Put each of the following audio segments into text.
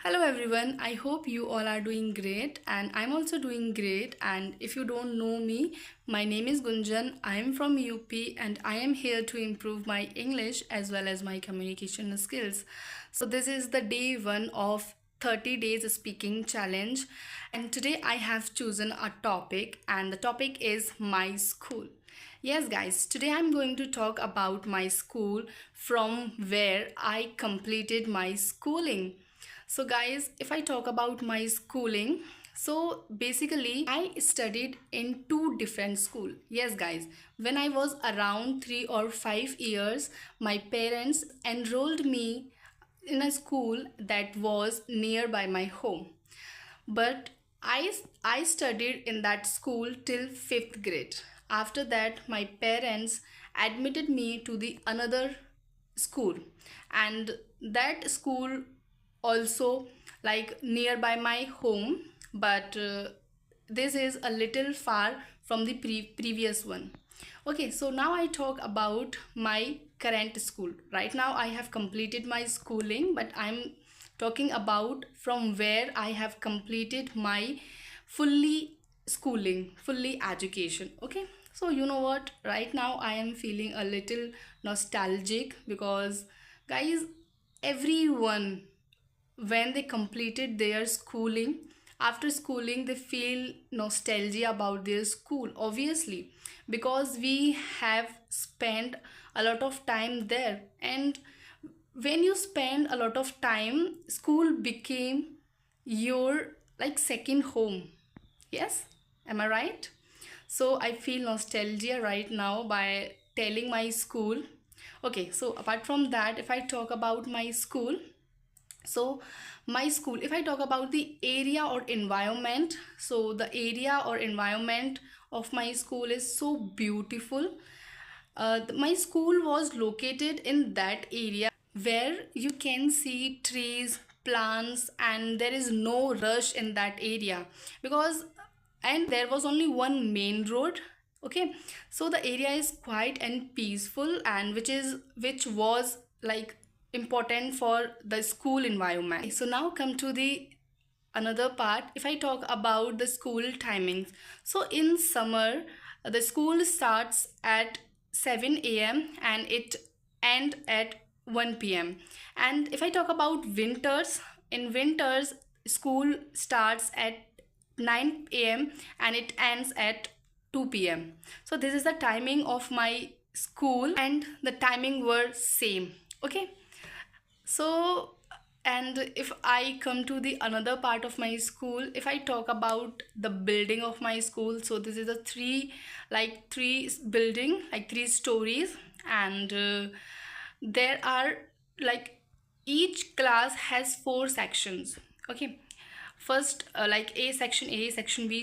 Hello everyone, I hope you all are doing great and I'm also doing great. And if you don't know me, my name is Gunjan. I am from UP and I am here to improve my English as well as my communication skills. So this is the day 1 of 30 days speaking challenge, and today I have chosen a topic, and the topic is my school. Yes, guys, today I'm going to talk about my school, from where I completed my schooling. So, guys, if I talk about my schooling, so basically I studied in two different school. Yes, guys, when I was around 3 or 5 years, my parents enrolled me in a school that was nearby my home. But I studied in that school till 5th grade. After that, my parents admitted me to the another school, and that school also like nearby my home, but this is a little far from the previous one. Okay, so now I talk about my current school. Right now I have completed my schooling, but I'm talking about from where I have completed my fully schooling, fully education. Okay, so you know what, right now I am feeling a little nostalgic because, guys, everyone, when they completed their schooling, after schooling they feel nostalgia about their school, obviously, because we have spent a lot of time there. And when you spend a lot of time, school became your like second home. Yes, am I right? So I feel nostalgia right now by telling my school. Okay, so apart from that, if I talk about my school, so my school, if I talk about the area or environment, so the area or environment of my school is so beautiful. My school was located in that area where you can see trees, plants, and there is no rush in that area because, and there was only one main road. Okay, so the area is quiet and peaceful, and which was like important for the school environment. So now come to the another part. If I talk about the school timings, so in summer the school starts at 7 a.m. and it end at 1 p.m. And if I talk about winters, in winters school starts at 9 a.m. and it ends at 2 p.m. So this is the timing of my school, and the timing were same. Okay, so, and if I come to the another part of my school, if I talk about the building of my school, so this is a three building, like three stories, and there are like each class has four sections. Okay, first like A, section B,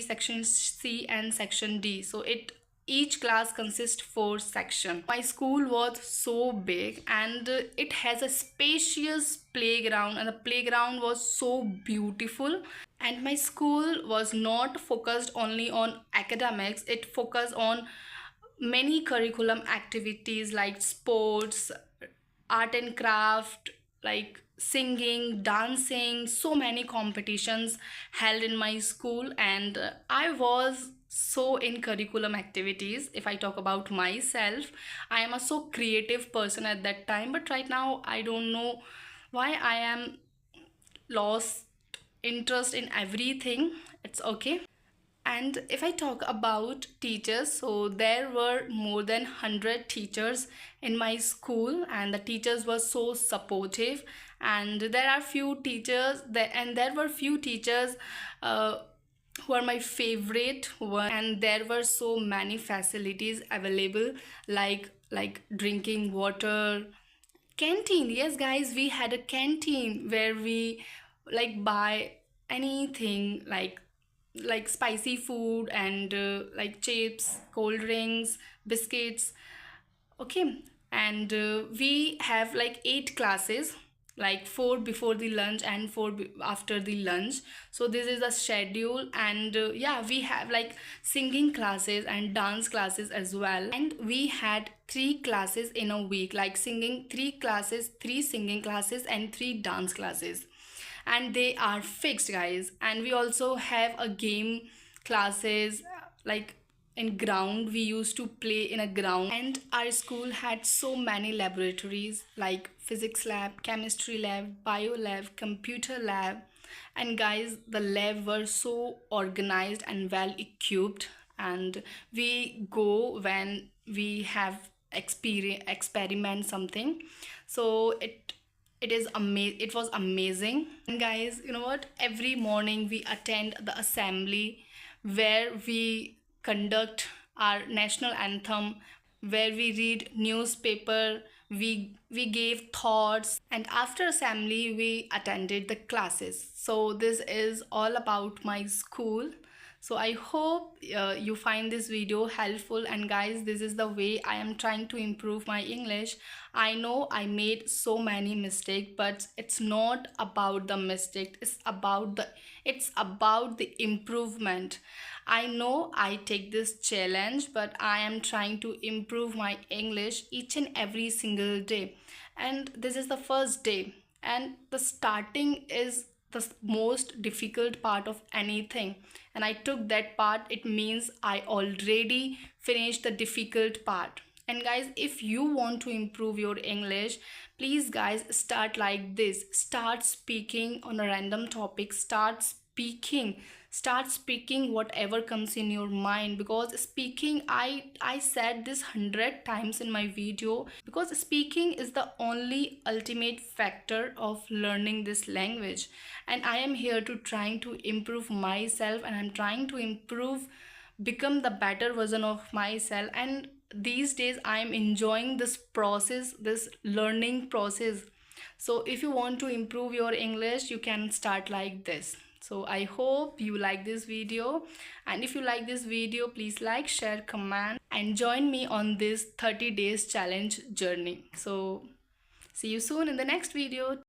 section C, and section D. So it each class consists four section. My school was so big, and it has a spacious playground, and the playground was so beautiful. And my school was not focused only on academics, it focused on many curriculum activities like sports, art and craft, like singing, dancing, so many competitions held in my school. And I was so in curriculum activities. If I talk about myself, I am a so creative person at that time, but right now I don't know why I am lost interest in everything. It's okay. And if I talk about teachers, so there were more than 100 teachers in my school, and the teachers were so supportive. And there are few teachers that, and there were few teachers who are my favorite one, and there were so many facilities available, like drinking water, canteen. Yes, guys, we had a canteen where we like buy anything like spicy food and like chips, cold drinks, biscuits. Okay, and we have like 8 classes, like 4 before the lunch and 4 after the lunch. So this is the schedule. And yeah, we have like singing classes and dance classes as well. And we had 3 classes in a week, like singing 3 classes, 3 singing classes, and 3 dance classes. and they are fixed, guys. And we also have a game classes, like in ground. We used to play in a ground, and our school had so many laboratories like physics lab, chemistry lab, bio lab, computer lab. And guys, the lab were so organized and well equipped, and we go when we have experiment something. So it was amazing. And guys, you know what, every morning we attend the assembly where we conduct our national anthem, where we read newspaper, we gave thoughts, and after assembly we attended the classes. So this is all about my school. So I hope you find this video helpful. And guys, this is the way I am trying to improve my English. I know I made so many mistakes, but it's not about the mistake, it's about the improvement. I know I take this challenge, but I am trying to improve my English each and every single day. And this is the first day, and the starting is the most difficult part of anything. And I took that part, it means I already finished the difficult part. And guys, if you want to improve your English, please guys, start like this. Start speaking on a random topic. Start speaking whatever comes in your mind, because speaking, I said this 100 times in my video, because speaking is the only ultimate factor of learning this language. And I am here to trying to improve myself, and I'm trying to become the better version of myself. And these days I am enjoying this process, this learning process. So if you want to improve your English, you can start like this. So I hope you like this video, and if you like this video, please like, share, comment, and join me on this 30 days challenge journey. So see you soon in the next video.